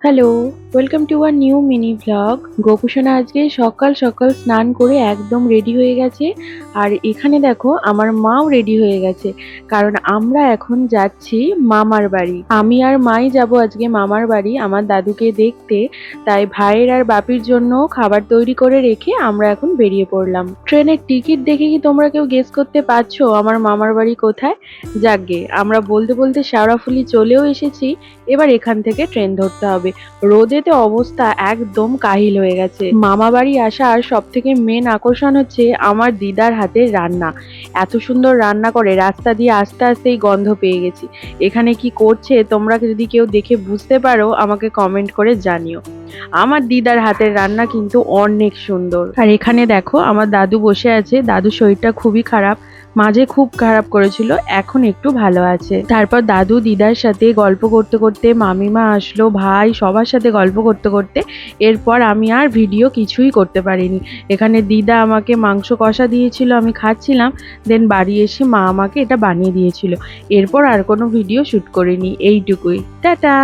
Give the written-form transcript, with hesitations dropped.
Hello, welcome to a new mini vlog. গোপুসোনা আজকে সকাল সকাল স্নান করে একদম রেডি হয়ে গেছে। আর এখানে দেখো আমার মাও রেডি হয়ে গেছে, কারণ আমরা এখন যাচ্ছি মামার বাড়ি। আমি আর মাই যাব আজকে মামার বাড়ি আমার দাদুকে দেখতে। তাই ভাইয়ের আর বাপির জন্য খাবার তৈরি করে রেখে আমরা এখন বেরিয়ে পড়লাম। ট্রেনের টিকিট দেখে কি তোমরা কেউ গেস করতে পারছো আমার মামার বাড়ি কোথায়? যাকগে, আমরা বলতে বলতে শেওড়াফুলি চলেও এসেছি। এবার এখান থেকে ট্রেন ধরতে হবে। রোদেতে অবস্থা একদম কাহিল হয়ে গেছে। মামা বাড়ি আসার সব থেকে মেন আকর্ষণ হচ্ছে আমার দিদার হাতের রান্না। এত সুন্দর রান্না করে, রাস্তা দিয়ে আস্তে আস্তেই গন্ধ পেয়ে গেছি। এখানে কি করছে তোমরা যদি কেউ দেখে বুঝতে পারো আমাকে কমেন্ট করে জানিও। আমার দিদার হাতের রান্না কিন্তু অনেক সুন্দর। আর এখানে দেখো আমার দাদু বসে আছে। দাদুর শরীরটা খুবই খারাপ, মাঝে খুব খারাপ করেছিল, এখন একটু ভালো আছে। তারপর দাদু দিদার সাথে গল্প করতে করতে মামিমা আসলো, ভাই সবার সাথে গল্প করতে করতে এরপর আমি আর ভিডিও কিছুই করতে পারিনি। এখানে দিদা আমাকে মাংস কষা দিয়েছিল, আমি খাচ্ছিলাম। দেন বাড়ি এসে মা আমাকে এটা বানিয়ে দিয়েছিল। এরপর আর কোনো ভিডিও শ্যুট করিনি, এইটুকুই। টাটা।